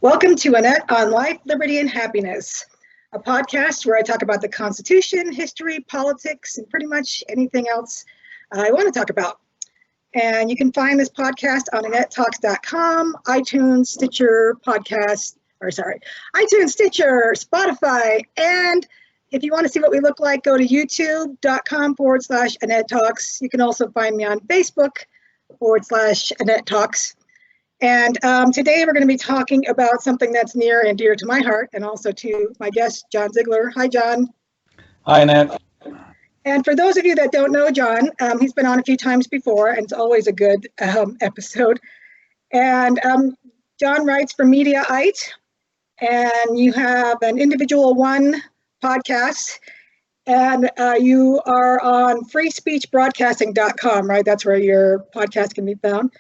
Welcome to Annette on Life, Liberty, and Happiness, a podcast where I talk about the Constitution, history, politics, and pretty much anything else I want to talk about. And you can find this podcast on AnnetteTalks.com, iTunes, Stitcher, Spotify, and if you want to see what we look like, go to youtube.com/Annette Talks. You can also find me on Facebook/Annette Talks. And today we're going to be talking about something that's near and dear to my heart and also to my guest, John Ziegler. Hi, John. Hi, Annette. And for those of you that don't know John, he's been on a few times before, and it's always a good episode. And John writes for Mediaite, and you have an Individual One podcast, and you are on freespeechbroadcasting.com, right? That's where your podcast can be found,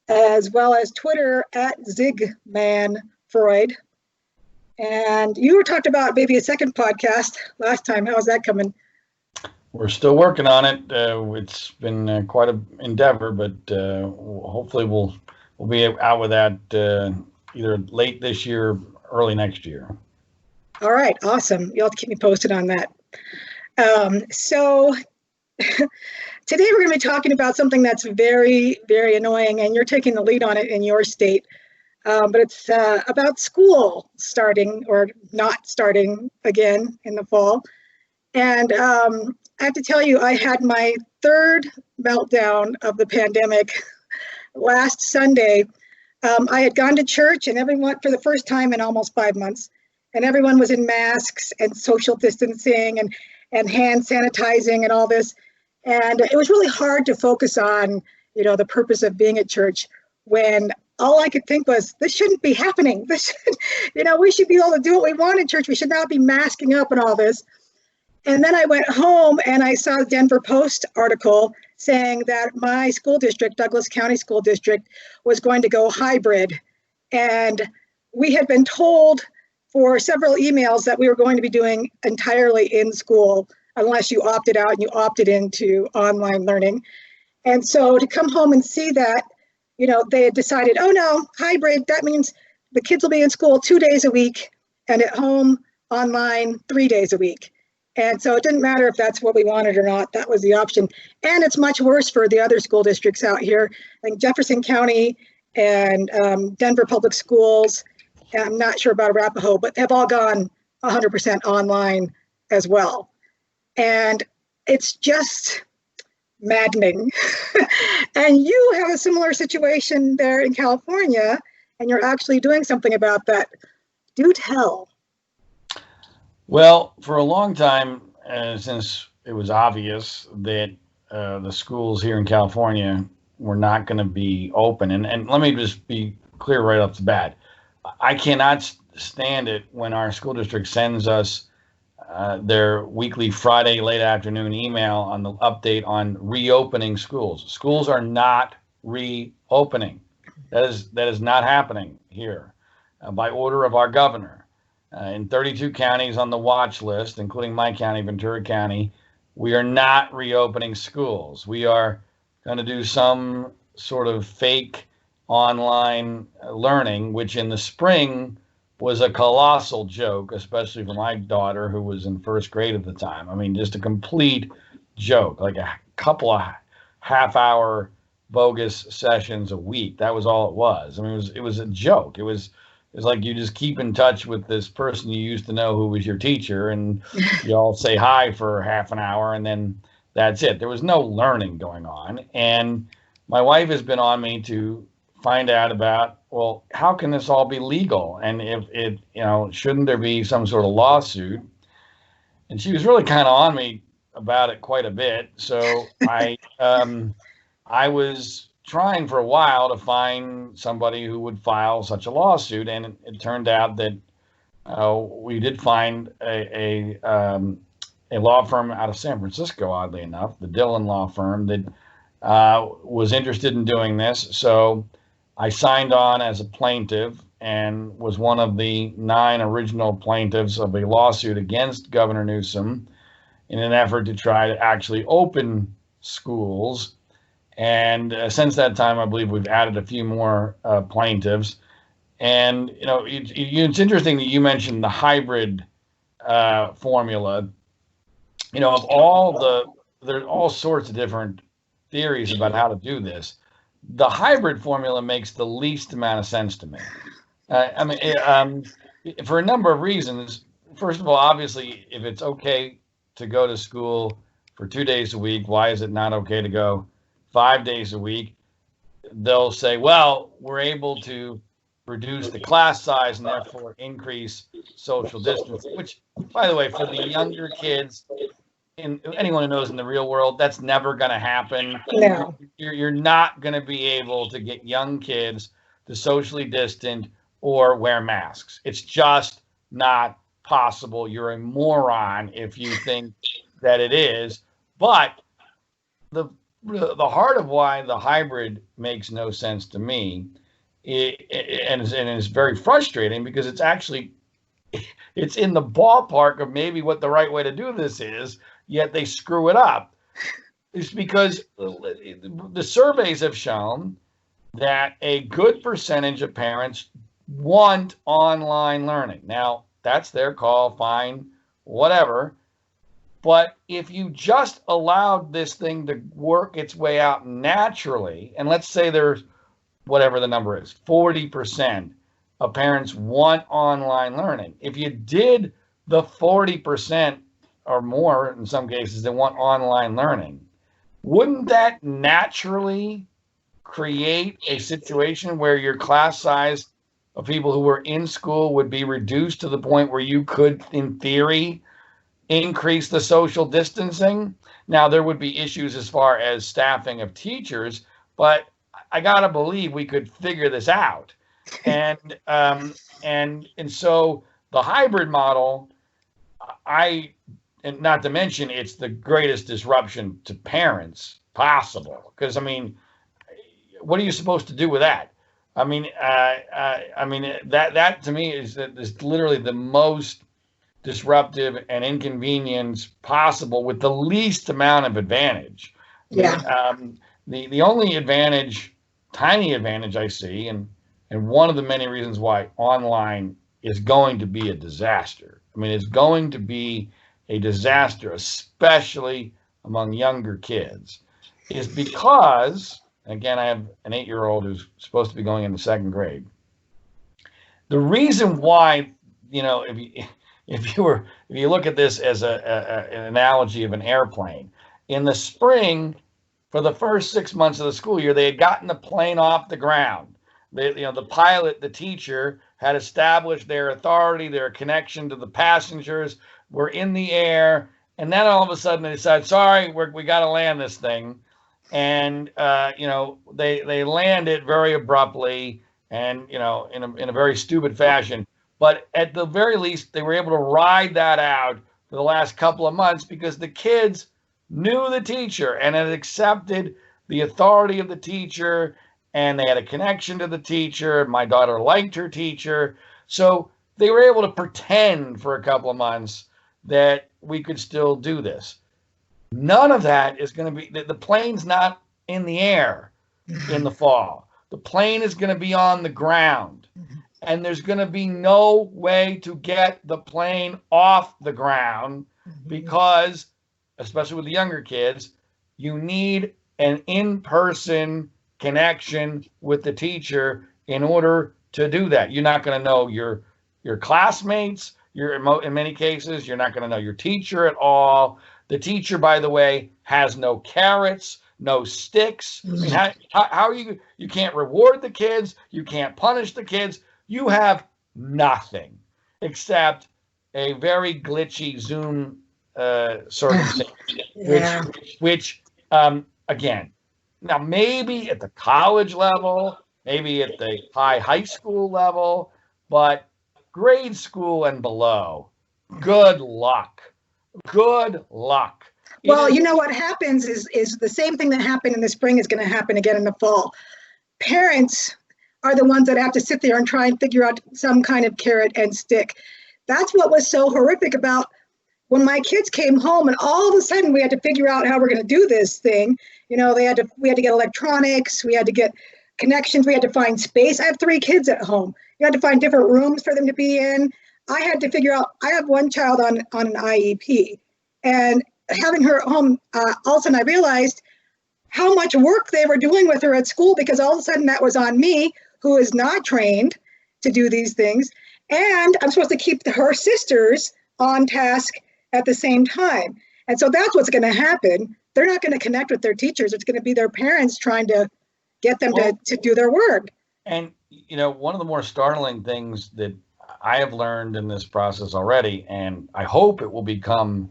as well as Twitter @ZigmanFreud. And you were talked about maybe a second podcast last time. How's that coming? We're still working on it. It's been quite an endeavor, but hopefully we'll be out with that either late this year, early next year. All right, awesome. You'll have to keep me posted on that. So today we're going to be talking about something that's very, very annoying, and you're taking the lead on it in your state. But it's about school starting or not starting again in the fall. And I have to tell you, I had my third meltdown of the pandemic last Sunday. I had gone to church, and everyone, for the first time in almost 5 months, and everyone was in masks and social distancing and hand sanitizing and all this. And it was really hard to focus on, the purpose of being at church when all I could think was, this shouldn't be happening. We should be able to do what we want in church. We should not be masking up and all this. And then I went home and I saw the Denver Post article saying that my school district, Douglas County School District, was going to go hybrid. And we had been told for several emails that we were going to be doing entirely in school unless you opted out and you opted into online learning. And so to come home and see that, they had decided, oh no, hybrid, that means the kids will be in school 2 days a week and at home online 3 days a week. And so it didn't matter if that's what we wanted or not, that was the option. And it's much worse for the other school districts out here. I think Jefferson County and Denver Public Schools, and I'm not sure about Arapahoe, but have all gone 100% online as well. And it's just maddening. And you have a similar situation there in California, and you're actually doing something about that. Do tell. Well, for a long time, since it was obvious that the schools here in California were not going to be open, and let me just be clear right off the bat, I cannot stand it when our school district sends us their weekly Friday late afternoon email on the update on reopening schools. Schools are not reopening. That is not happening here by order of our governor. In 32 counties on the watch list, including my county, Ventura County, we are not reopening schools. We are going to do some sort of fake online learning, which in the spring was a colossal joke, especially for my daughter, who was in first grade at the time. I mean, just a complete joke, like a couple of half-hour bogus sessions a week. That was all it was. I mean, it was a joke. It was like you just keep in touch with this person you used to know who was your teacher, and you all say hi for half an hour, and then that's it. There was no learning going on. And my wife has been on me to find out about, well, how can this all be legal? And if it, shouldn't there be some sort of lawsuit? And she was really kind of on me about it quite a bit. So I was trying for a while to find somebody who would file such a lawsuit, and it turned out that we did find a law firm out of San Francisco, oddly enough, the Dillon law firm, that was interested in doing this. So I signed on as a plaintiff and was one of the 9 original plaintiffs of a lawsuit against Governor Newsom in an effort to try to actually open schools. And since that time, I believe we've added a few more plaintiffs. And it's interesting that you mentioned the hybrid formula. Of there's all sorts of different theories about how to do this. The hybrid formula makes the least amount of sense to me. For a number of reasons. First of all, obviously, if it's okay to go to school for 2 days a week, why is it not okay to go 5 days a week? They'll say, well, we're able to reduce the class size and therefore increase social distance, which, by the way, for the younger kids, anyone who knows in the real world, that's never going to happen. No. You're not going to be able to get young kids to socially distant or wear masks. It's just not possible. You're a moron if you think that it is. But the heart of why the hybrid makes no sense to me, and it's very frustrating because it's in the ballpark of maybe what the right way to do this is, yet they screw it up. It's because the surveys have shown that a good percentage of parents want online learning. Now, that's their call, fine, whatever. But if you just allowed this thing to work its way out naturally, and let's say there's whatever the number is, 40% of parents want online learning. If you did the 40% or more, in some cases, that want online learning, wouldn't that naturally create a situation where your class size of people who were in school would be reduced to the point where you could, in theory, increase the social distancing? Now, there would be issues as far as staffing of teachers, but I gotta believe we could figure this out. And so the hybrid model, and not to mention, it's the greatest disruption to parents possible. Because what are you supposed to do with that? That to me is literally the most disruptive and inconvenience possible with the least amount of advantage. Yeah. The only tiny advantage I see, and one of the many reasons why online is going to be a disaster. It's going to be a disaster, especially among younger kids, is because, again, I have an 8-year-old who's supposed to be going into 2nd grade. The reason why, if you look at this as an analogy of an airplane, in the spring, for the first 6 months of the school year, they had gotten the plane off the ground. The pilot, the teacher, had established their authority, their connection to the passengers, were in the air, and then all of a sudden they decided, sorry, we got to land this thing. And, they land it very abruptly and, in a very stupid fashion. But at the very least, they were able to ride that out for the last couple of months because the kids knew the teacher and had accepted the authority of the teacher, and they had a connection to the teacher. My daughter liked her teacher. So they were able to pretend for a couple of months that we could still do this. None of that is going to be, the plane's not in the air in the fall. The plane is going to be on the ground. And there's going to be no way to get the plane off the ground because, especially with the younger kids, you need an in-person connection with the teacher in order to do that. You're not going to know your classmates. In many cases, you're not going to know your teacher at all. The teacher, by the way, has no carrots, no sticks. How are you can't reward the kids. You can't punish the kids. You have nothing except a very glitchy Zoom sort of thing, which again, now maybe at the college level, maybe at the high school level, but grade school and below, good luck. Good luck. Well, what happens is the same thing that happened in the spring is going to happen again in the fall. Parents are the ones that have to sit there and try and figure out some kind of carrot and stick. That's what was so horrific about when my kids came home and all of a sudden we had to figure out how we're going to do this thing. We had to get electronics, we had to get connections. We had to find space. I have 3 kids at home. You had to find different rooms for them to be in. I had to figure out, I have one child on an IEP, and having her at home, all of a sudden I realized how much work they were doing with her at school, because all of a sudden that was on me, who is not trained to do these things. And I'm supposed to keep her sisters on task at the same time. And so that's what's going to happen. They're not going to connect with their teachers. It's going to be their parents trying to get them to do their work. And, one of the more startling things that I have learned in this process already, and I hope it will become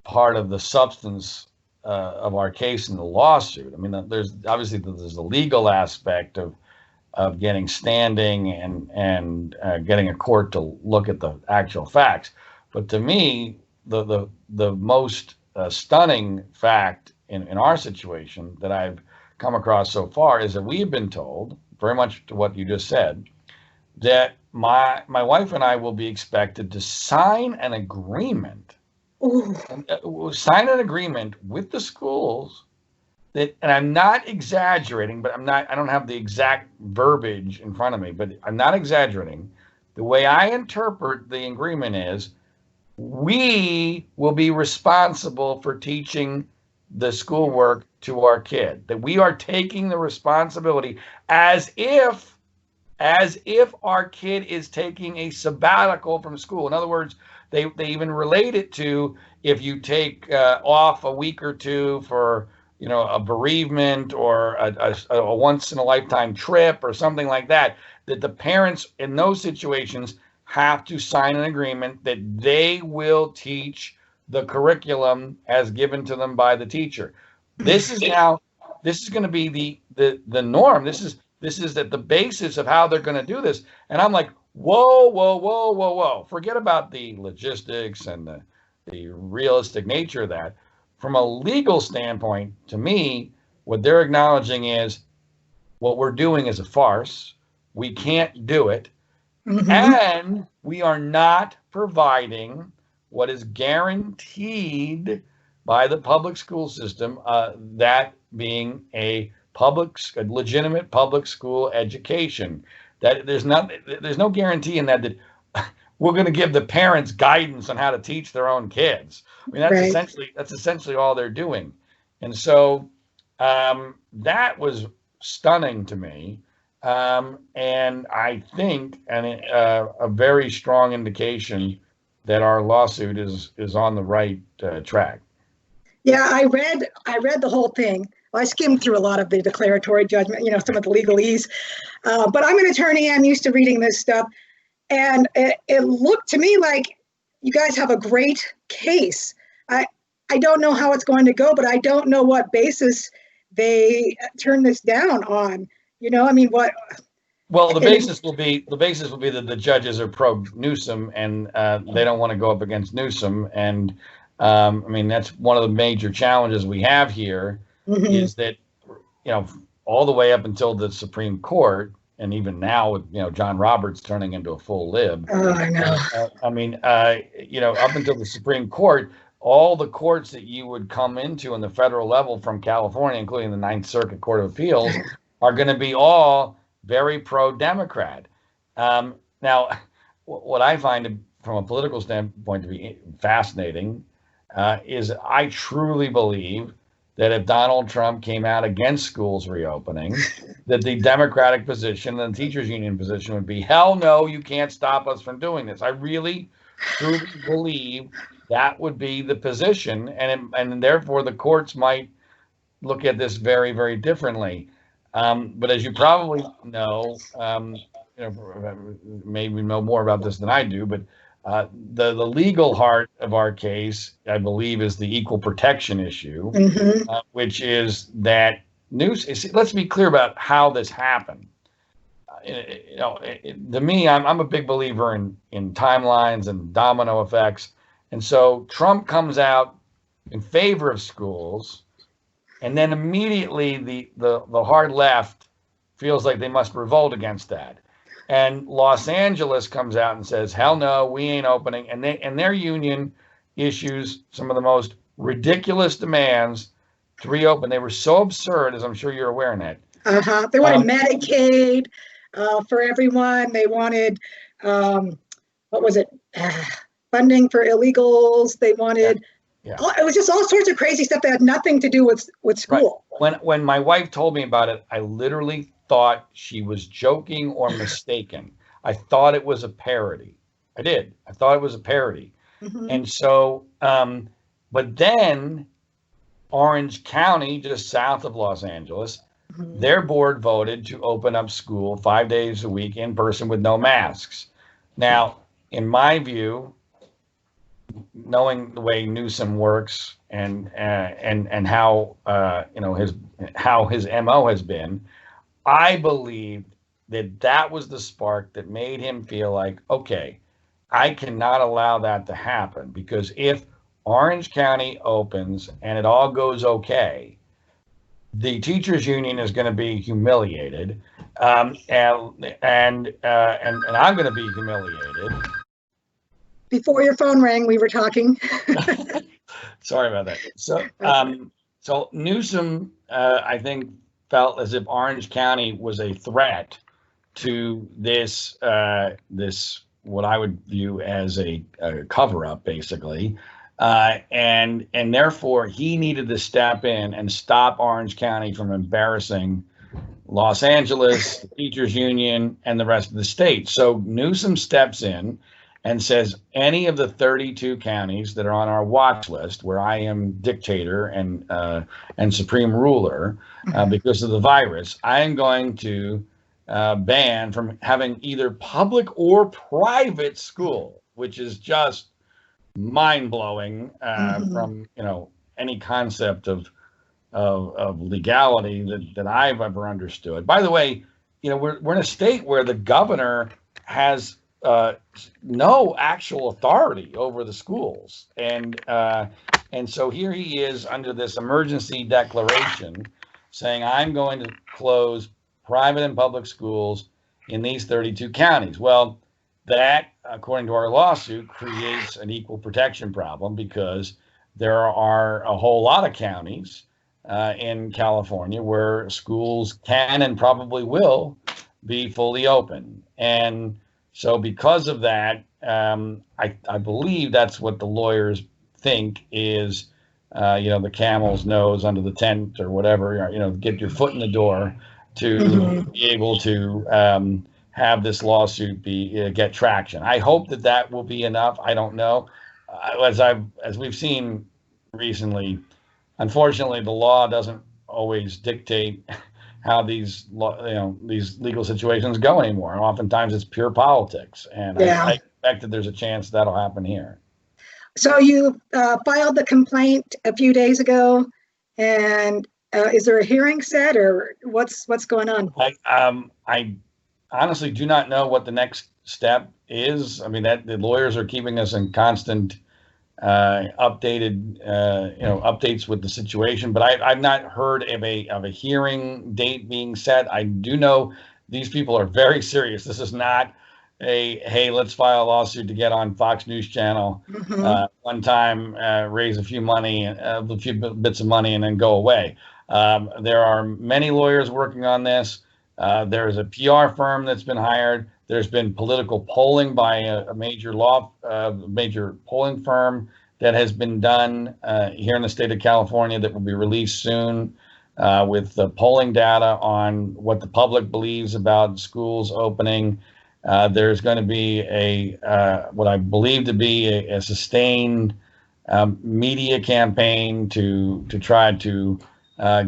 part of the substance of our case in the lawsuit. I mean, there's the legal aspect of getting standing and getting a court to look at the actual facts. But to me, the most stunning fact in our situation that I've come across so far is that we have been told, very much to what you just said, that my wife and I will be expected to sign an agreement. Sign an agreement with the schools that, and I'm not exaggerating, but I don't have the exact verbiage in front of me, but I'm not exaggerating. The way I interpret the agreement is, we will be responsible for teaching the schoolwork to our kid, that we are taking the responsibility as if our kid is taking a sabbatical from school. In other words, they even relate it to, if you take off a week or two for a bereavement or a once in a lifetime trip or something like that, that the parents in those situations have to sign an agreement that they will teach the curriculum as given to them by the teacher. This is going to be the norm. This is at the basis of how they're going to do this. And I'm like, whoa. Forget about the logistics and the realistic nature of that. From a legal standpoint, to me, what they're acknowledging is what we're doing is a farce. We can't do it. Mm-hmm. And we are not providing what is guaranteed by the public school system, that being a legitimate public school education. That there's no guarantee in that we're going to give the parents guidance on how to teach their own kids. I mean, that's essentially all they're doing. And so that was stunning to me. And I think a very strong indication that our lawsuit is on the right track. Yeah, I read the whole thing. I skimmed through a lot of the declaratory judgment, some of the legalese. But I'm an attorney. I'm used to reading this stuff. And it looked to me like you guys have a great case. I don't know how it's going to go, but I don't know what basis they turn this down on. What? Well, the basis will be that the judges are pro Newsom, and they don't want to go up against Newsom. And that's one of the major challenges we have here, mm-hmm. is that all the way up until the Supreme Court, and even now with John Roberts turning into a full lib. Oh, I know. Up until the Supreme Court, all the courts that you would come into on the federal level from California, including the Ninth Circuit Court of Appeals, are going to be all very pro-Democrat. Now, what I find from a political standpoint to be fascinating is I truly believe that if Donald Trump came out against schools reopening, that the Democratic position and the teachers union position would be, hell no, you can't stop us from doing this. I really, truly believe that would be the position, and therefore the courts might look at this very, very differently. But as you probably know, maybe know more about this than I do, but the legal heart of our case, I believe, is the equal protection issue, mm-hmm. Which is that let's be clear about how this happened. To me, I'm a big believer in timelines and domino effects. And so Trump comes out in favor of schools, and then immediately the hard left feels like they must revolt against that. And Los Angeles comes out and says, hell no, we ain't opening. And their union issues some of the most ridiculous demands to reopen. They were so absurd, as I'm sure you're aware, Annette, They wanted Medicaid for everyone. They wanted, what was it? Funding for illegals. They wanted, it was just all sorts of crazy stuff that had nothing to do with school. Right. When my wife told me about it, I literally thought she was joking or mistaken. I thought it was a parody. I did. I thought it was a parody. And so, but then Orange County, just south of Los Angeles, their board voted to open up school 5 days a week in person with no masks. Now, in my view, knowing the way Newsom works and how his MO has been, I believe that was the spark that made him feel like, okay, I cannot allow that to happen, because if Orange County opens and it all goes okay, the teachers union is going to be humiliated, and I'm going to be humiliated. Before your phone rang, we were talking. Sorry about that. So Newsom, I think, felt as if Orange County was a threat to this what I would view as a cover-up, basically. And therefore, he needed to step in and stop Orange County from embarrassing Los Angeles, the teachers union, and the rest of the state. So Newsom steps in and says, any of the 32 counties that are on our watch list, where I am dictator and supreme ruler because of the virus, I am going to ban from having either public or private school, which is just mind-blowing from any concept of legality that I've ever understood. By the way, we're in a state where the governor has no actual authority over the schools, and so here he is under this emergency declaration saying, I'm going to close private and public schools in these 32 counties. Well, that, according to our lawsuit, creates an equal protection problem, because there are a whole lot of counties in California where schools can and probably will be fully open. And so because of that, I believe that's what the lawyers think is, the camel's nose under the tent or whatever, get your foot in the door to be able to have this lawsuit get traction. I hope that will be enough. I don't know. As we've seen recently, unfortunately, the law doesn't always dictate how these legal situations go anymore. And oftentimes it's pure politics. And I expect that there's a chance that'll happen here. So you filed the complaint a few days ago, and is there a hearing set, or what's going on? I honestly do not know what the next step is. I mean, that the lawyers are keeping us in constant updates with the situation, but I've not heard of a hearing date being set. I do know these people are very serious. This is not hey, let's file a lawsuit to get on Fox News Channel one time, raise a few bits of money, and then go away. There are many lawyers working on this. There's a PR firm that's been hired. There's been political polling by a major polling firm that has been done here in the state of California that will be released soon with the polling data on what the public believes about schools opening. There's going to be what I believe to be a sustained media campaign to try to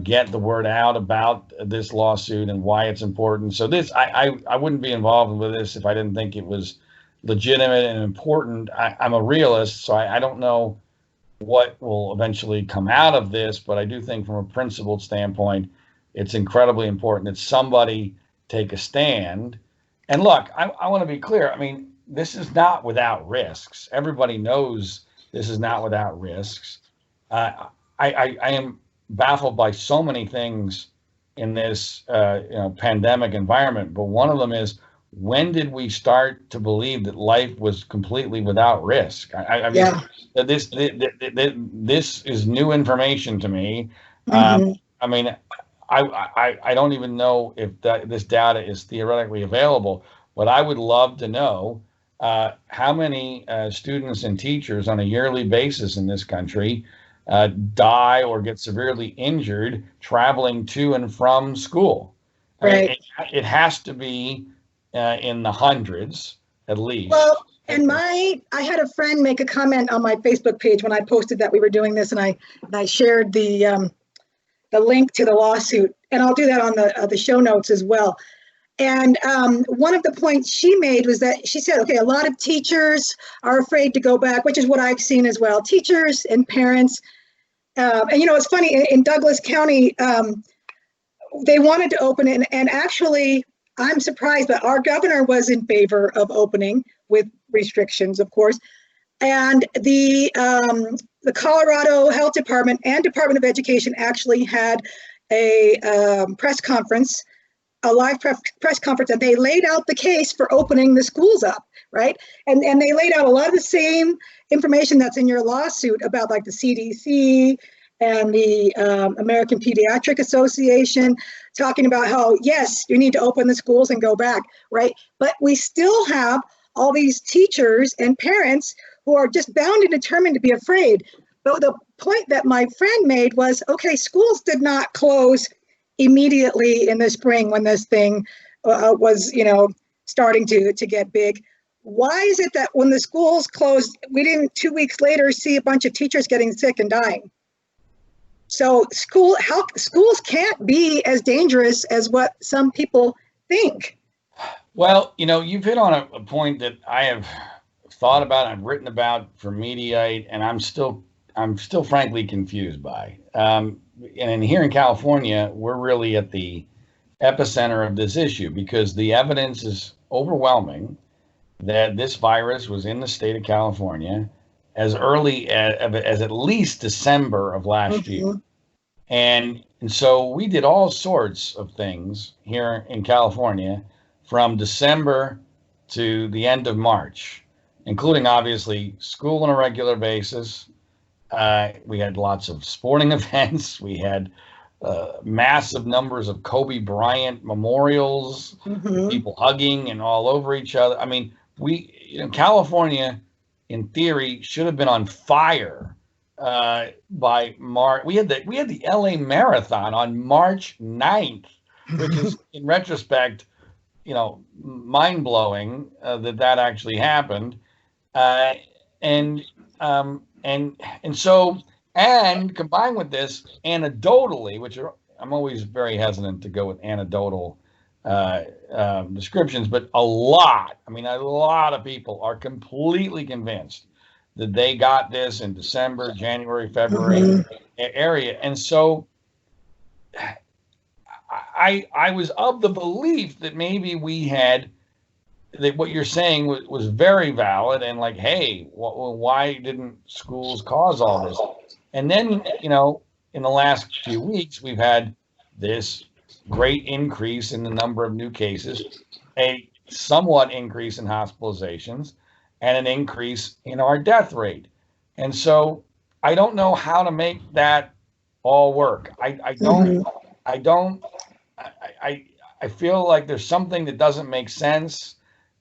get the word out about this lawsuit and why it's important. So I wouldn't be involved with this if I didn't think it was legitimate and important. I'm a realist, so I don't know what will eventually come out of this, but I do think from a principled standpoint, it's incredibly important that somebody take a stand. And look, I want to be clear. I mean, this is not without risks. Everybody knows this is not without risks. I am baffled by so many things in this pandemic environment, but one of them is, when did we start to believe that life was completely without risk? I mean, this is new information to me. I mean, I don't even know if this data is theoretically available, but I would love to know how many students and teachers on a yearly basis in this country die or get severely injured traveling to and from school. I mean, Right. it has to be in the hundreds at least. Well, and I had a friend make a comment on my Facebook page when I posted that we were doing this, and I shared the link to the lawsuit, and I'll do that on the show notes as well. And one of the points she made was that she said, okay, a lot of teachers are afraid to go back, which is what I've seen as well. Teachers and parents. And, you know, it's funny, in Douglas County, they wanted to open it. And actually, I'm surprised, but our governor was in favor of opening with restrictions, of course. And the Colorado Health Department and Department of Education actually had a press conference, a live press conference, and they laid out the case for opening the schools up, right? And they laid out a lot of the same information that's in your lawsuit about like the CDC and the American Pediatric Association, talking about how, yes, you need to open the schools and go back, right? But we still have all these teachers and parents who are just bound and determined to be afraid. But the point that my friend made was, okay, schools did not close immediately in the spring when this thing was, you know, starting to get big. Why is it that when the schools closed, we didn't 2 weeks later see a bunch of teachers getting sick and dying? So schools can't be as dangerous as what some people think. Well, you know, you've hit on a point that I have thought about, I've written about for Mediaite, and I'm still frankly confused by. And here in California, we're really at the epicenter of this issue because the evidence is overwhelming that this virus was in the state of California as early as at least December of last year. And so we did all sorts of things here in California from December to the end of March, including obviously school on a regular basis. We had lots of sporting events. We had massive numbers of Kobe Bryant memorials, people hugging and all over each other. I mean, California, in theory, should have been on fire by March. We had the LA Marathon on March 9th, which is, in retrospect, you know, mind blowing that actually happened, and so combined with this anecdotally, which I'm always very hesitant to go with anecdotal descriptions, but a lot of people are completely convinced that they got this in December, January, February area. And so I was of the belief that maybe we had, that what you're saying was very valid and like, hey, why didn't schools cause all this? And then, you know, in the last few weeks, we've had this great increase in the number of new cases, a somewhat increase in hospitalizations, and an increase in our death rate. And so I don't know how to make that all work. I feel like there's something that doesn't make sense,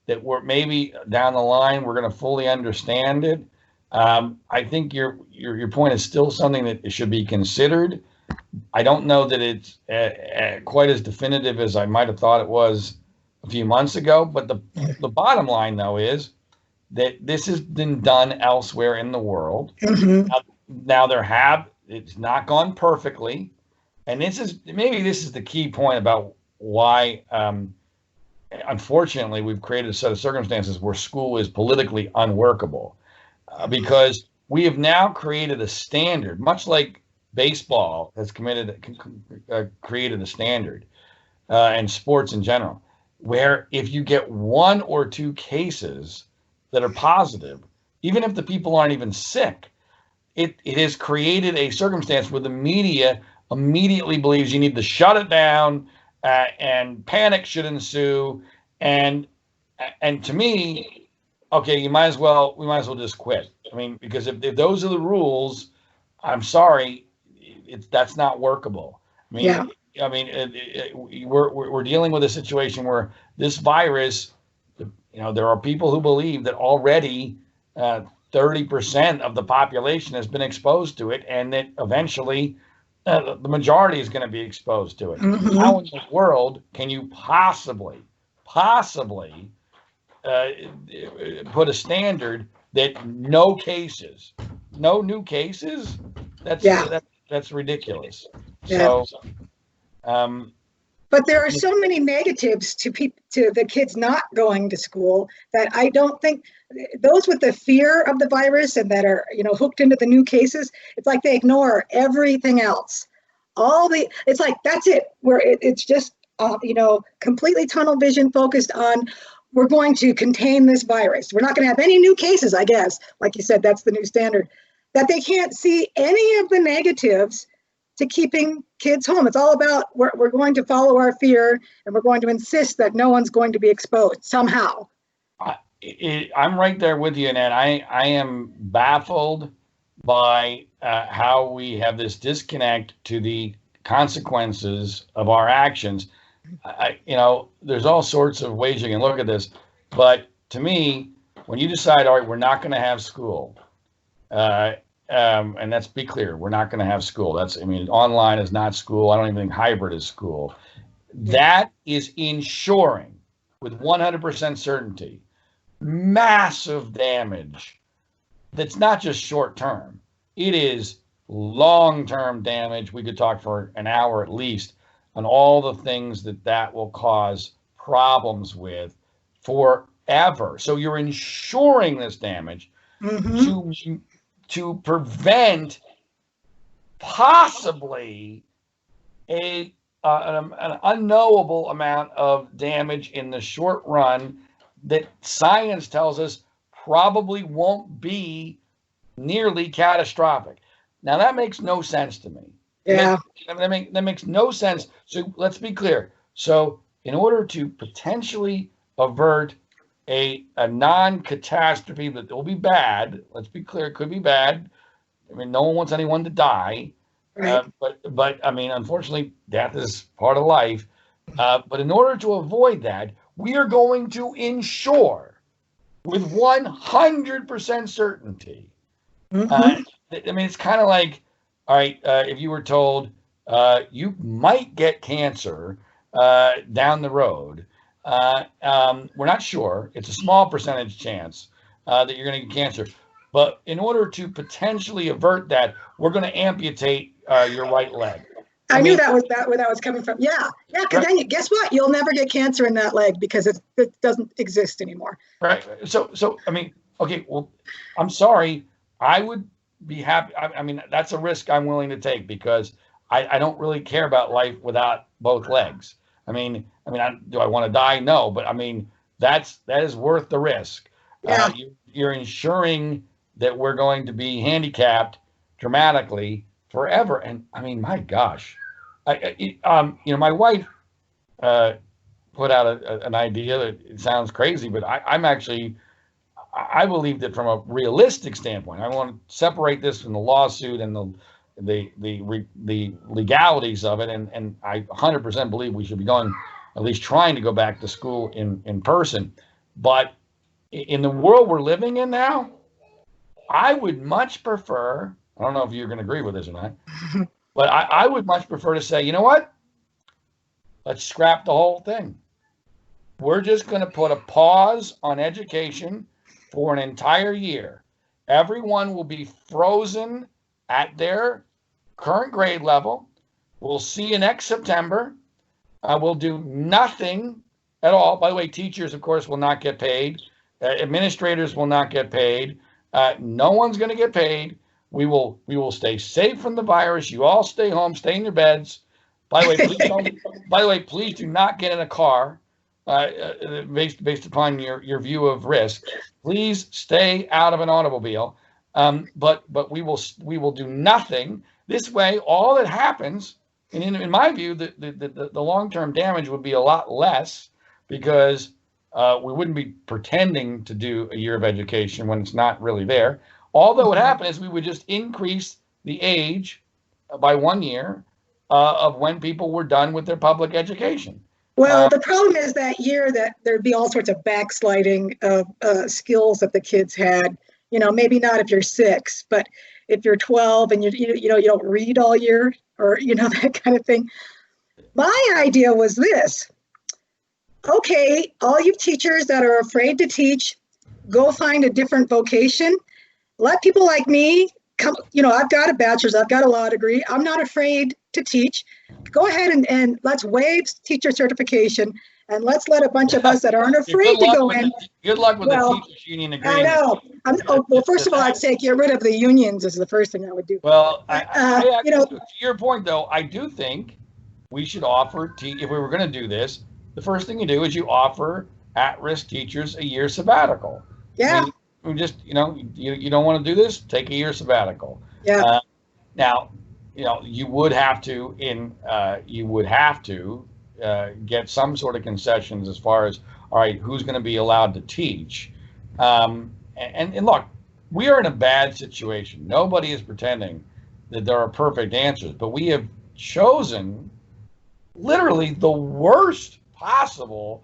that we're maybe down the line we're going to fully understand it. I think your point is still something that should be considered. I don't know that it's quite as definitive as I might have thought it was a few months ago. But the bottom line, though, is that this has been done elsewhere in the world. Now it's not gone perfectly, and this is the key point about why. Unfortunately, we've created a set of circumstances where school is politically unworkable because we have now created a standard, much like baseball has created a standard, and sports in general, where if you get one or two cases that are positive, even if the people aren't even sick, it has created a circumstance where the media immediately believes you need to shut it down. And panic should ensue, and to me, okay, we might as well just quit. I mean, because if those are the rules, I'm sorry, that's not workable. I mean, I mean, we're dealing with a situation where this virus, there are people who believe that already 30% of the population has been exposed to it, and that eventually the majority is going to be exposed to it. How in the world can you possibly put a standard that no new cases? That's ridiculous. Yeah. So, but there are so many negatives to the kids not going to school that I don't think those with the fear of the virus and that are hooked into the new cases. It's like they ignore everything else. It's like that's it. Where it's just completely tunnel vision focused on. We're going to contain this virus. We're not going to have any new cases, I guess. Like you said, that's the new standard. That they can't see any of the negatives to keeping kids home. It's all about we're going to follow our fear and we're going to insist that no one's going to be exposed somehow. I'm right there with you, Annette. I am baffled by how we have this disconnect to the consequences of our actions. There's all sorts of ways you can look at this, but to me, when you decide, all right, we're not going to have school, and let's be clear, we're not going to have school. Online is not school. I don't even think hybrid is school. That is ensuring with 100% certainty massive damage. That's not just short term. It is long-term damage. We could talk for an hour at least on all the things that will cause problems with forever. So you're ensuring this damage to prevent possibly an unknowable amount of damage in the short run that science tells us probably won't be nearly catastrophic. Now that makes no sense to me. Yeah. That makes no sense. So let's be clear. So in order to potentially avert a non-catastrophe that will be bad, let's be clear, it could be bad. No one wants anyone to die. Right. But unfortunately, death is part of life. But in order to avoid that, we are going to ensure with 100% certainty. It's kind of like, all right, if you were told you might get cancer down the road, we're not sure. It's a small percentage chance that you're going to get cancer. But in order to potentially avert that, we're going to amputate your right leg. I knew that was where that was coming from. Yeah. Because then guess what? You'll never get cancer in that leg because it doesn't exist anymore. Right. So okay. Well, I'm sorry. I would be happy. That's a risk I'm willing to take because I don't really care about life without both legs. Do I want to die? No, but that is worth the risk. Yeah. You're ensuring that we're going to be handicapped dramatically forever. And my gosh, my wife put out an idea that it sounds crazy, but I believe that from a realistic standpoint, I want to separate this from the lawsuit and the legalities of it. And I 100% believe we should be going, at least trying to go back to school in person. But in the world we're living in now, I would much prefer, I don't know if you're going to agree with this or not, but I would much prefer to say, you know what? Let's scrap the whole thing. We're just going to put a pause on education for an entire year. Everyone will be frozen at their current grade level. We'll see you next September. We'll do nothing at all. By the way, teachers, of course, will not get paid. Administrators will not get paid. No one's going to get paid. We will stay safe from the virus. You all stay home, stay in your beds. By the way, please do not get in a car based upon your view of risk. Please stay out of an automobile. But we will do nothing. This way, all that happens, and in my view, the long-term damage would be a lot less because we wouldn't be pretending to do a year of education when it's not really there. All that would happen is we would just increase the age by 1 year, of when people were done with their public education. Well, the problem is that year that there'd be all sorts of backsliding of skills that the kids had. You know, maybe not if you're 6, but if you're 12 and you know you don't read all year, or you know that kind of thing. My idea was this: okay, all you teachers that are afraid to teach, go find a different vocation. Let people like me come. You know, I've got a bachelor's, I've got a law degree. I'm not afraid to teach. Go ahead and let's waive teacher certification, and let's let a bunch of us that aren't afraid to go in. Good luck with Well, the teachers union agreement. I know. Well, first of all, I'd say get rid of the unions is the first thing I would do. Well, You know, to your point, though, I do think we should offer, if we were going to do this, the first thing you do is you offer at-risk teachers a year sabbatical. yeah, I mean, we just, you know, you don't want to do this, take a year sabbatical. yeah. Now, you know, you would have to get some sort of concessions as far as, all right, who's going to be allowed to teach. And look, we are in a bad situation. Nobody is pretending that there are perfect answers, but we have chosen literally the worst possible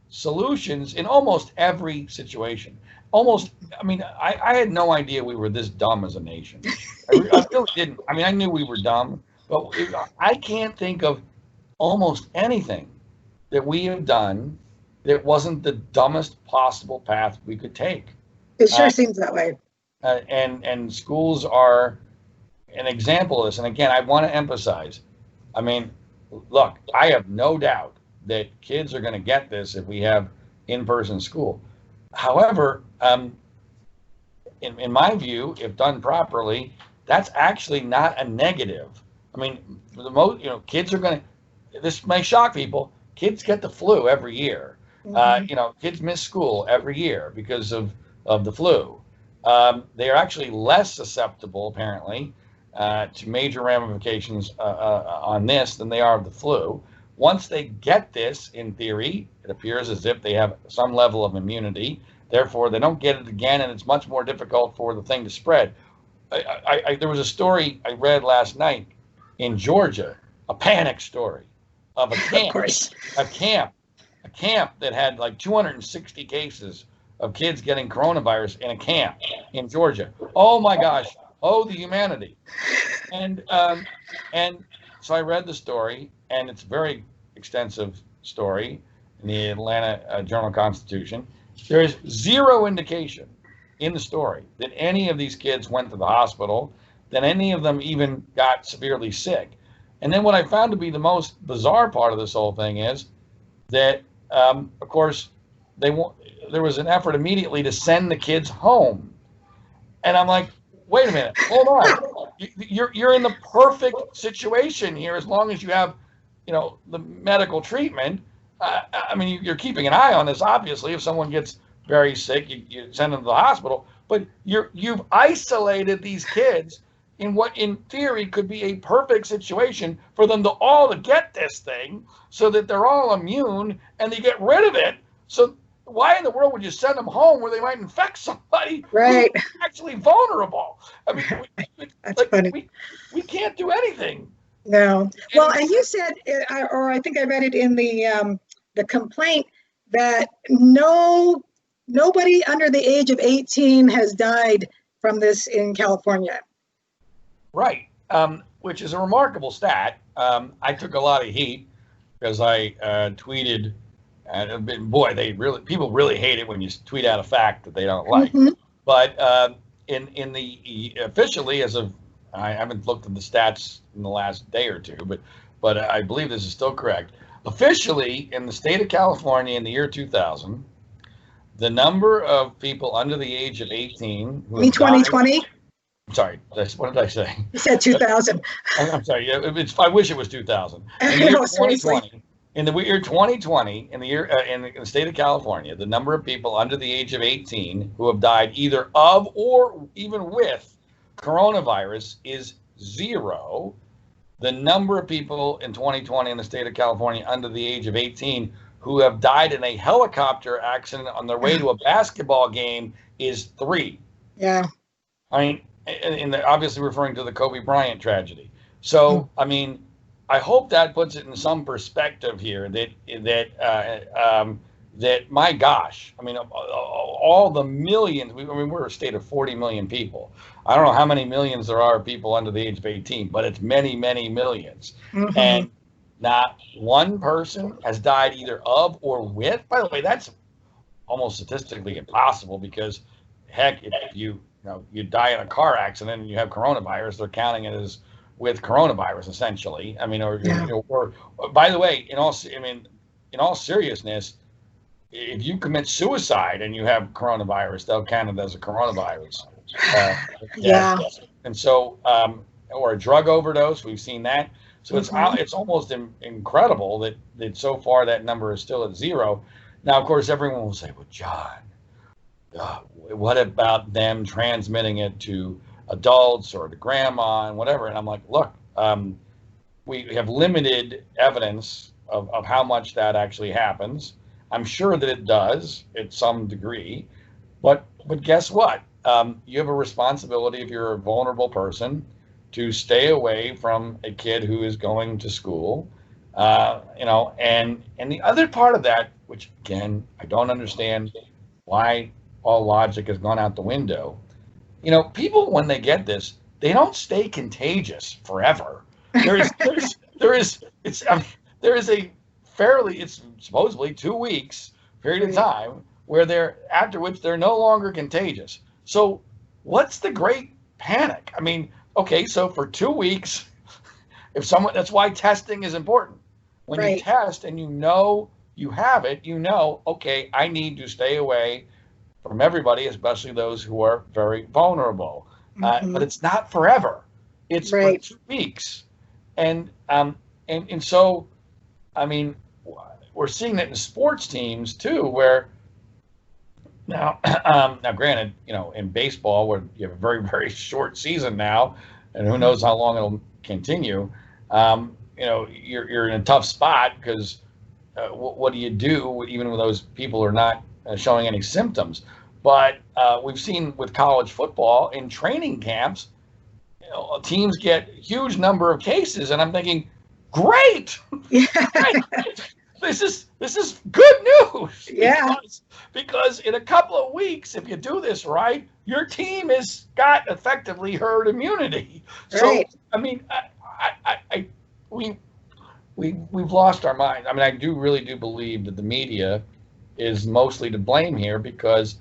solutions in almost every situation. I mean, I had no idea we were this dumb as a nation. I really didn't. I mean, I knew we were dumb, but I can't think of almost anything that we have done that wasn't the dumbest possible path we could take. It sure seems that way. And schools are an example of this. And again, I want to emphasize, I mean, look, I have no doubt that kids are going to get this if we have in-person school. However, in my view, if done properly, that's actually not a negative. I mean, for the most, you know, kids are going to, this may shock people, kids get the flu every year. Mm-hmm. You know, kids miss school every year because of the flu. They are actually less susceptible, apparently, to major ramifications on this than they are of the flu. Once they get this, in theory, it appears as if they have some level of immunity. Therefore, they don't get it again, and it's much more difficult for the thing to spread. There was a story I read last night in Georgia, a panic story of a camp, Of course. a camp that had like 260 cases of kids getting coronavirus in a camp in Georgia. Oh my gosh! Oh, the humanity! And so I read the story, and it's a very extensive story in the Atlanta Journal-Constitution. There is zero indication in the story that any of these kids went to the hospital, that any of them even got severely sick. And then what I found to be the most bizarre part of this whole thing is that, of course, there was an effort immediately to send the kids home. And I'm like, wait a minute, hold on. You're in the perfect situation here as long as you have, you know, the medical treatment. I mean, you're keeping an eye on this, obviously. If someone gets very sick, you send them to the hospital. But you've isolated these kids in what, in theory, could be a perfect situation for them to all get this thing, so that they're all immune and they get rid of it. So why in the world would you send them home where they might infect somebody Right. who's actually vulnerable? I mean, That's funny. We can't do anything. No. Well, and you said, or I think I read it in the complaint, that nobody under the age of 18 has died from this in California. Right, which is a remarkable stat. I took a lot of heat because I tweeted, and boy, people really hate it when you tweet out a fact that they don't like. Mm-hmm. But in the officially, as of, I haven't looked at the stats in the last day or two, but I believe this is still correct. Officially, in the state of California in the year 2000, the number of people under the age of 18 who have 2020? I'm sorry, what did I say? You said 2000. I'm sorry. I wish it was 2000. In the year 2020, in the year 2020, in the state of California, the number of people under the age of 18 who have died either of or even with coronavirus is 0. The number of people in 2020 in the state of California under the age of 18 who have died in a helicopter accident on their way to a basketball game is 3. Yeah. I mean, and obviously referring to the Kobe Bryant tragedy. So, I mean, I hope that puts it in some perspective here. That my gosh, I mean, all the millions. I mean, we're a state of 40 million people. I don't know how many millions there are of people under the age of 18, but it's many, many millions. And not one person has died either of or with. By the way, that's almost statistically impossible because, heck, if you die in a car accident and you have coronavirus, they're counting it as with coronavirus essentially. I mean, or by the way, in all seriousness, if you commit suicide and you have coronavirus, they'll count it as a coronavirus. Yeah. And so, or a drug overdose, we've seen that. So it's almost incredible that so far that number is still at 0. Now, of course, everyone will say, well, John, what about them transmitting it to adults or to grandma and whatever? And I'm like, look, we have limited evidence of how much that actually happens. I'm sure that it does at some degree, but guess what? You have a responsibility if you're a vulnerable person to stay away from a kid who is going to school, and the other part of that, which again, I don't understand why all logic has gone out the window. People, when they get this, they don't stay contagious forever. It's supposedly 2 weeks period of time where after which they're no longer contagious. So what's the great panic? I mean, okay, so for 2 weeks, that's why testing is important. When you test and you have it, okay, I need to stay away from everybody, especially those who are very vulnerable. But it's not forever. It's for 2 weeks. And so, I mean, we're seeing that in sports teams too, where now granted, in baseball where you have a very, very short season now, and who knows how long it'll continue, you're in a tough spot because what do you do even when those people are not showing any symptoms? But we've seen with college football in training camps, teams get huge number of cases, and I'm thinking, great, great. This is good news. Yeah. Because in a couple of weeks, if you do this right, your team has got effectively herd immunity. So I mean, we've lost our mind. I mean, I really do believe that the media is mostly to blame here because,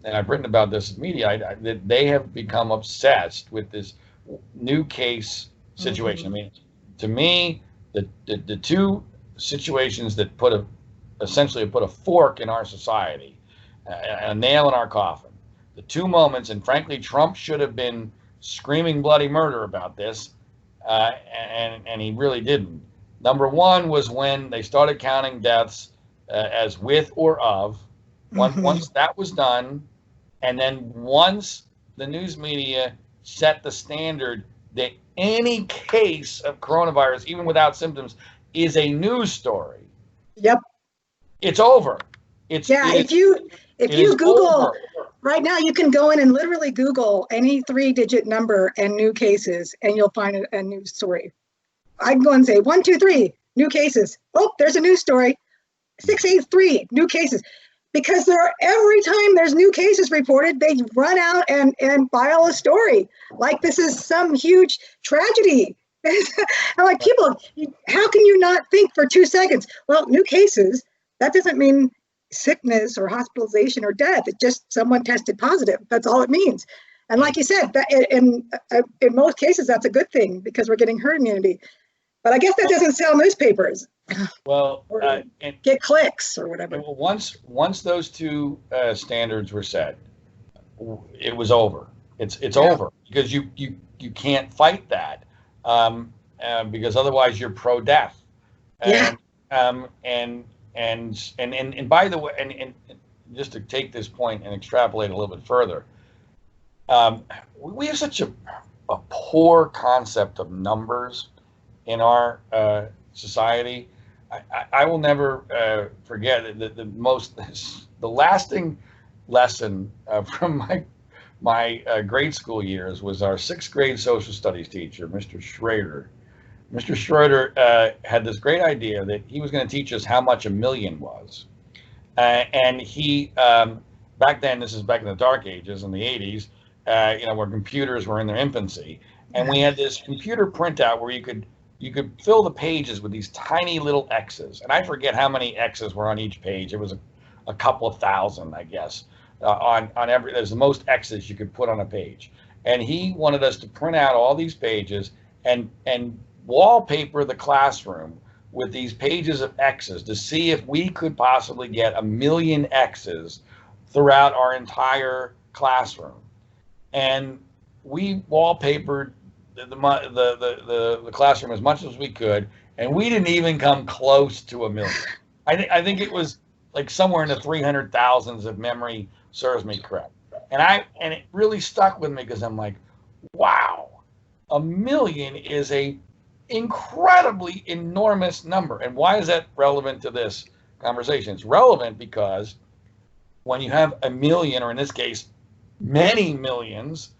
and I've written about this in media, that they have become obsessed with this new case situation. I mean, to me, the two situations that essentially put a fork in our society, a nail in our coffin. The two moments, and frankly, Trump should have been screaming bloody murder about this, and he really didn't. Number one was when they started counting deaths as with or of. Once that was done, and then once the news media set the standard that any case of coronavirus, even without symptoms, is a news story. Yep. It's over. If you Google over. Right now, you can go in and literally Google any 3-digit number and new cases, and you'll find a news story. I can go and say 1, 2, 3 new cases. Oh, there's a news story. 683 new cases. Because every time there's new cases reported, they run out and file a story like this is some huge tragedy. I'm like, people, how can you not think for 2 seconds? Well, new cases, that doesn't mean sickness or hospitalization or death. It's just someone tested positive. That's all it means. And like you said, that in most cases, that's a good thing because we're getting herd immunity. But I guess that doesn't sell newspapers. Well, and get clicks or whatever. Once those two standards were set, it was over. It's over because you can't fight that because otherwise you're pro-death. And by the way, and just to take this point and extrapolate a little bit further, we have such a poor concept of numbers in our society. I will never forget the lasting lesson from my grade school years was our 6th grade social studies teacher, Mr. Schrader. Mr. Schroeder had this great idea that he was going to teach us how much a million was. And he, back then, this is back in the dark ages in the 80s, where computers were in their infancy. And we had this computer printout where you could fill the pages with these tiny little X's. And I forget how many X's were on each page. It was a couple of thousand, I guess, on every, there's the most X's you could put on a page. And he wanted us to print out all these pages and wallpaper the classroom with these pages of X's to see if we could possibly get a million X's throughout our entire classroom. And we wallpapered the classroom as much as we could, and we didn't even come close to a million. I think it was like somewhere in the 300,000s if memory serves me correct. And it really stuck with me because I'm like, wow, a million is a incredibly enormous number. And why is that relevant to this conversation? It's relevant because when you have a million, or in this case, many millions,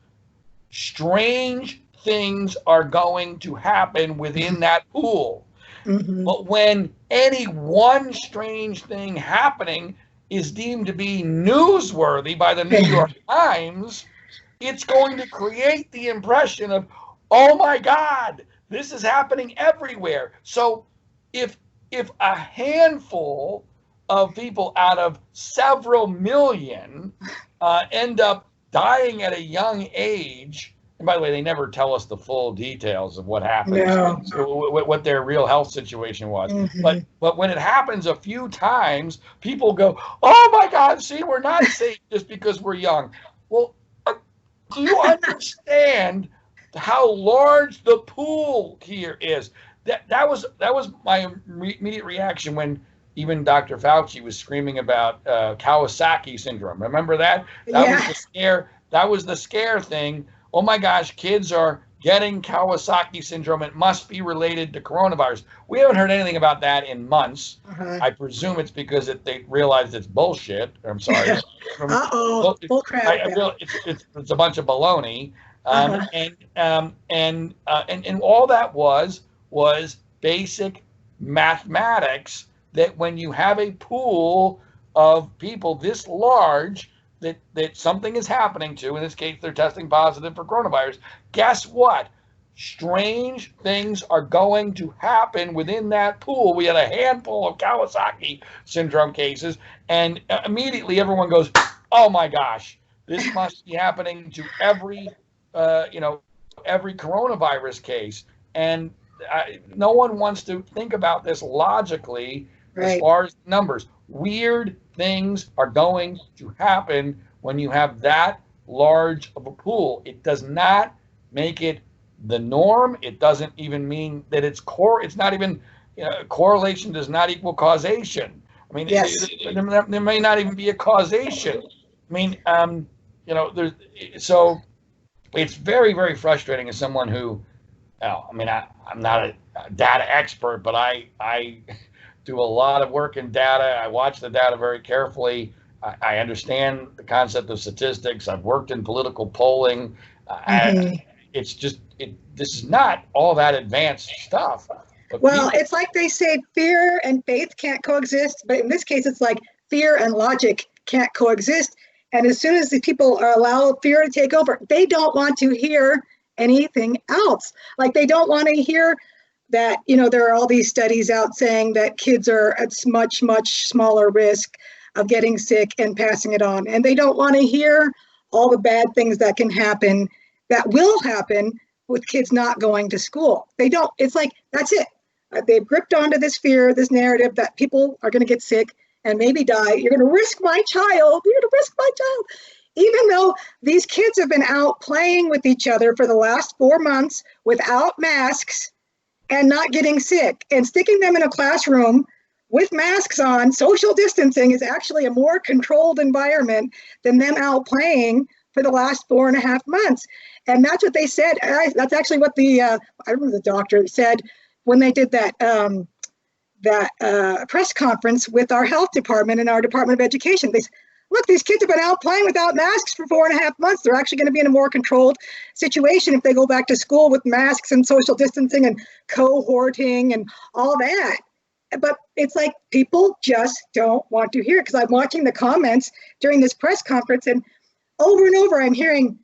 strange things are going to happen within that pool. Mm-hmm. But when any one strange thing happening is deemed to be newsworthy by the New York Times, it's going to create the impression of, oh my God, this is happening everywhere. So if a handful of people out of several million end up dying at a young age, and by the way, they never tell us the full details of what happened, what their real health situation was. Mm-hmm. But when it happens a few times, people go, oh my God, see, we're not safe just because we're young. Well, do you understand how large the pool here is? That was my immediate reaction when even Dr. Fauci was screaming about Kawasaki syndrome. Remember that? That was the scare. That was the scare thing. Oh my gosh, kids are getting Kawasaki syndrome. It must be related to coronavirus. We haven't heard anything about that in months. Uh-huh. I presume it's because they realized it's bullshit. I'm sorry. Bull crap. It's a bunch of baloney. And all that was basic mathematics, that when you have a pool of people this large that something is happening to, in this case, they're testing positive for coronavirus, guess what? Strange things are going to happen within that pool. We had a handful of Kawasaki syndrome cases, and immediately everyone goes, oh my gosh, this must be happening to every coronavirus case. And no one wants to think about this logically. Right. As far as numbers, weird things are going to happen when you have that large of a pool. It does not make it the norm. It doesn't even mean that it's not even, correlation does not equal causation. I mean, yes. There may not even be a causation. I mean, so it's very, very frustrating as someone who, I'm not a data expert, but I do a lot of work in data. I watch the data very carefully. I understand the concept of statistics. I've worked in political polling. It's just, this is not all that advanced stuff. Well, it's like they say fear and faith can't coexist, but in this case, it's like fear and logic can't coexist. And as soon as the people are allowed fear to take over, they don't want to hear anything else. Like they don't want to hear that, there are all these studies out saying that kids are at much, much smaller risk of getting sick and passing it on. And they don't want to hear all the bad things that can happen, that will happen with kids not going to school. They don't, it's like, that's it. They've gripped onto this fear, this narrative that people are going to get sick and maybe die. You're going to risk my child. You're going to risk my child. Even though these kids have been out playing with each other for the last 4 months without masks and not getting sick, and sticking them in a classroom with masks on, social distancing is actually a more controlled environment than them out playing for the last 4.5 months. And that's what they said. That's actually what I remember the doctor said when they did that press conference with our health department and our Department of Education. look, these kids have been out playing without masks for 4.5 months. They're actually going to be in a more controlled situation if they go back to school with masks and social distancing and cohorting and all that. But it's like people just don't want to hear it, because I'm watching the comments during this press conference, and over I'm hearing,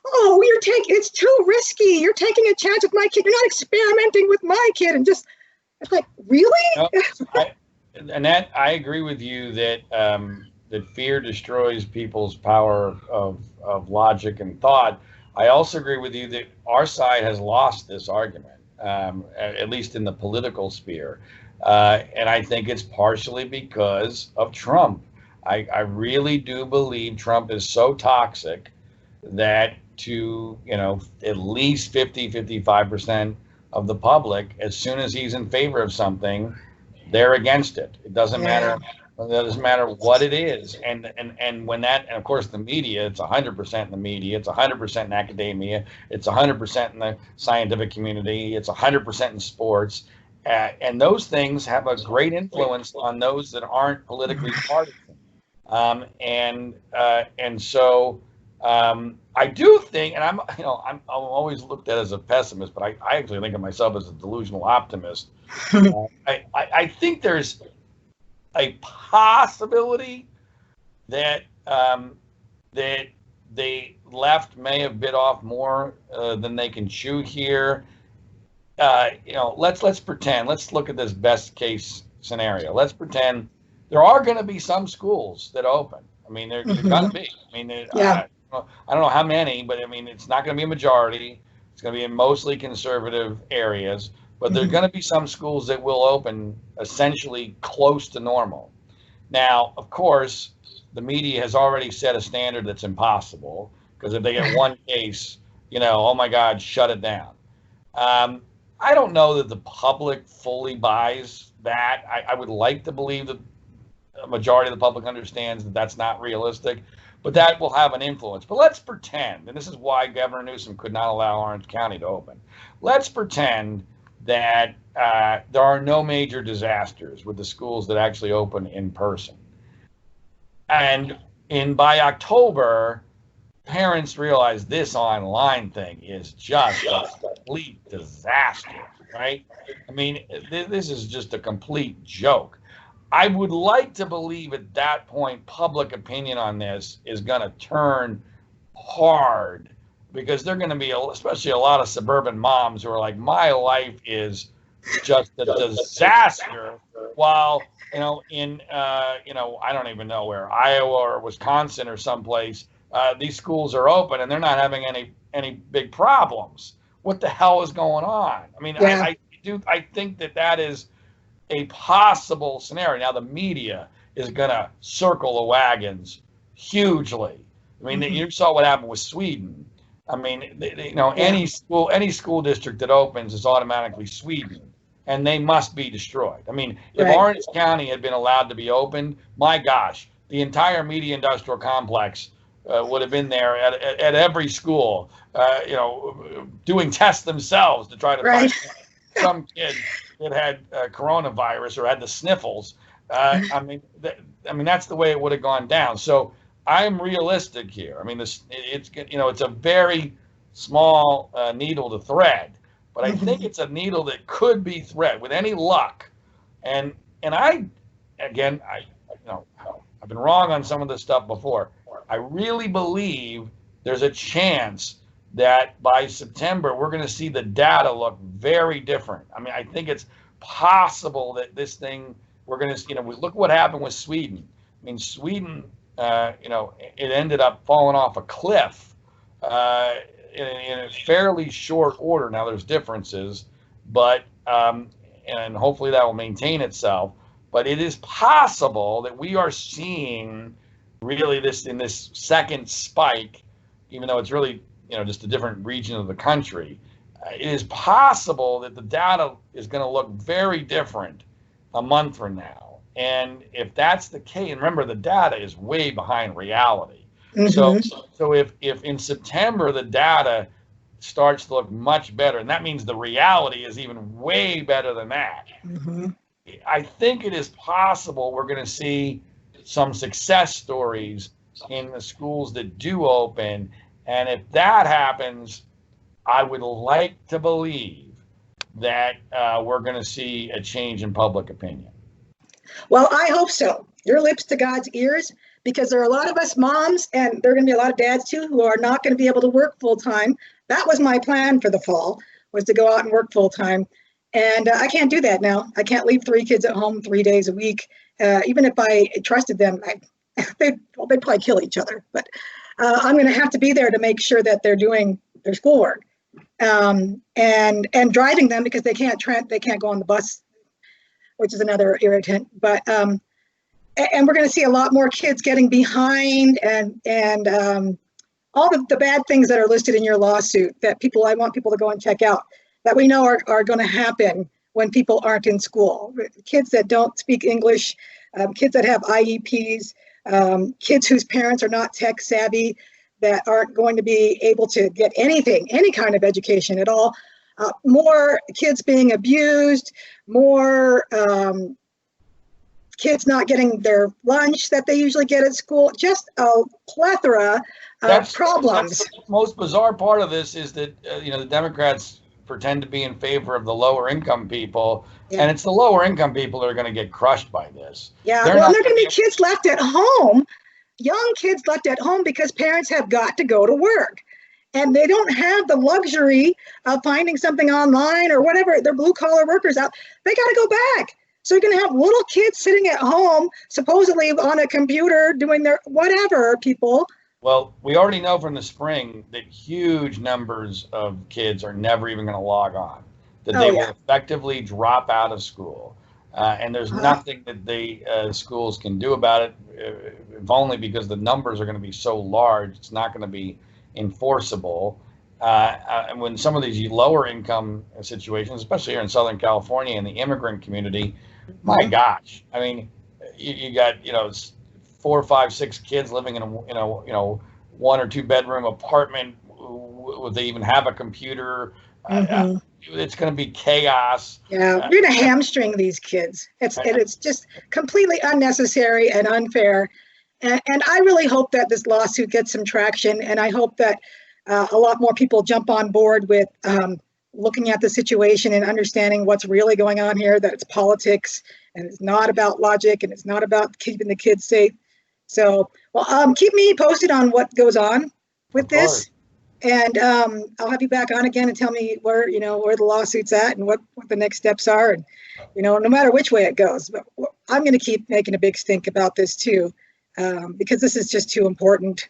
oh, it's too risky. You're taking a chance with my kid. You're not experimenting with my kid. And just, it's like, really? Annette, I agree with you that that fear destroys people's power of logic and thought. I also agree with you that our side has lost this argument, at least in the political sphere. And I think it's partially because of Trump. I really do believe Trump is so toxic that to, at least 55% of the public, as soon as he's in favor of something, they're against it. It doesn't matter. It doesn't matter what it is. And when that, and of course the media, it's 100% in the media, it's 100% in academia, it's 100% in the scientific community, it's 100% in sports. And those things have a great influence on those that aren't politically partisan. And so I do think, and I'm always looked at as a pessimist, but I actually think of myself as a delusional optimist. I think there's a possibility that that the left may have bit off more than they can chew here. Let's pretend. Let's look at this best case scenario. Let's pretend there are going to be some schools that open. I mean, they're going to be. I mean, I don't know how many, but I mean, it's not going to be a majority. It's going to be in mostly conservative areas. But there are going to be some schools that will open essentially close to normal. Now, of course, the media has already set a standard that's impossible, because if they get one case, oh my God, shut it down. I don't know that the public fully buys that. I would like to believe that a majority of the public understands that that's not realistic, but that will have an influence. But let's pretend, and this is why Governor Newsom could not allow Orange County to open. Let's pretend that there are no major disasters with the schools that actually open in person. And by October, parents realize this online thing is just a complete disaster, right? I mean, this is just a complete joke. I would like to believe at that point, public opinion on this is going to turn hard, because they're going to be, especially a lot of suburban moms who are like, my life is just a disaster, while, in, I don't even know where, Iowa or Wisconsin or someplace, these schools are open and they're not having any big problems. What the hell is going on? I mean, I think that is a possible scenario. Now, the media is going to circle the wagons hugely. I mean, you saw what happened with Sweden. I mean, any school district that opens is automatically Sweden, and they must be destroyed. I mean, if Orange County had been allowed to be opened, my gosh, the entire media industrial complex would have been there at every school, doing tests themselves to try to find some kid that had coronavirus or had the sniffles. I mean, that's the way it would have gone down. So I'm realistic here. I mean, it's a very small needle to thread, but I think it's a needle that could be thread with any luck. And I've been wrong on some of this stuff before. I really believe there's a chance that by September, we're going to see the data look very different. I mean, I think it's possible that this thing, we're going to, we look what happened with Sweden. I mean, Sweden, it ended up falling off a cliff in a fairly short order. Now, there's differences, but, and hopefully that will maintain itself. But it is possible that we are seeing really in this second spike, even though it's really, just a different region of the country. It is possible that the data is going to look very different a month from now. And if that's the case, and remember, the data is way behind reality. So if in September the data starts to look much better, and that means the reality is even way better than that, I think it is possible we're going to see some success stories in the schools that do open. And if that happens, I would like to believe that we're going to see a change in public opinion. Well, I hope so. Your lips to God's ears, because there are a lot of us moms, and there are going to be a lot of dads too, who are not going to be able to work full time. That was my plan for the fall, was to go out and work full time. And I can't do that now. I can't leave 3 kids at home 3 days a week. Even if I trusted them, they'd probably kill each other. But I'm going to have to be there to make sure that they're doing their schoolwork, and driving them, because they can't go on the bus, which is another irritant. But and we're going to see a lot more kids getting behind, and all the bad things that are listed in your lawsuit that I want people to go and check out, that we know are going to happen when people aren't in school. Kids that don't speak English, kids that have IEPs, kids whose parents are not tech savvy, that aren't going to be able to get any kind of education at all. More kids being abused, more kids not getting their lunch that they usually get at school, just a plethora of problems. That's the most bizarre part of this is that, the Democrats pretend to be in favor of the lower income people, and it's the lower income people that are going to get crushed by this. Yeah, there are going to be kids left at home, young kids left at home, because parents have got to go to work. And they don't have the luxury of finding something online or whatever. They're blue collar workers out. They got to go back. So you're going to have little kids sitting at home, supposedly on a computer, doing their whatever, people. Well, we already know from the spring that huge numbers of kids are never even going to log on, that they will effectively drop out of school. And there's nothing that the schools can do about it, if only because the numbers are going to be so large, it's not going to be enforceable. And when some of these lower income situations, especially here in Southern California and the immigrant community, my gosh, I mean, you got 4, 5, 6 kids living in a 1 or 2 bedroom apartment. Would they even have a computer? It's going to be chaos. Yeah, we're going to hamstring these kids. It's just completely unnecessary and unfair. And I really hope that this lawsuit gets some traction, and I hope that a lot more people jump on board with looking at the situation and understanding what's really going on here, that it's politics and it's not about logic and it's not about keeping the kids safe. So, well, keep me posted on what goes on with this, and I'll have you back on again and tell me where the lawsuit's at and what the next steps are, and no matter which way it goes. But I'm going to keep making a big stink about this too, because this is just too important.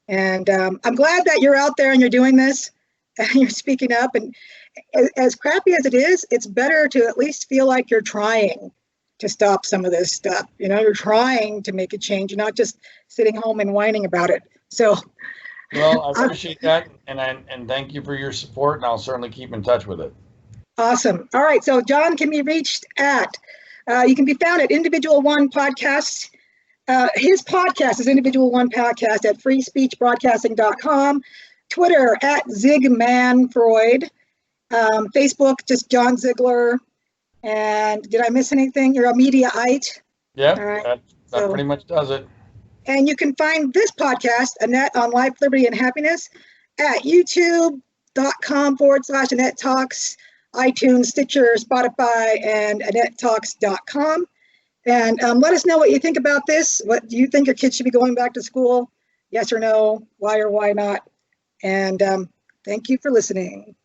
And I'm glad that you're out there and you're doing this and you're speaking up. And as crappy as it is, it's better to at least feel like you're trying to stop some of this stuff. You're trying to make a change. You're not just sitting home and whining about it. So, well, I appreciate that, and thank you for your support, and I'll certainly keep in touch with it. Awesome. All right. So John can be reached at, you can be found at Individual One Podcast. His podcast is Individual One Podcast at freespeechbroadcasting.com. Twitter at Zigmanfreud. Facebook, just John Ziegler. And did I miss anything? You're a Mediaite. Yeah, right. that pretty much does it. And you can find this podcast, Annette on Life, Liberty, and Happiness, at youtube.com/Annette Talks, iTunes, Stitcher, Spotify, and AnnetteTalks.com. And let us know what you think about this. What do you think your kids should be going back to school? Yes or no? Why or why not? And thank you for listening.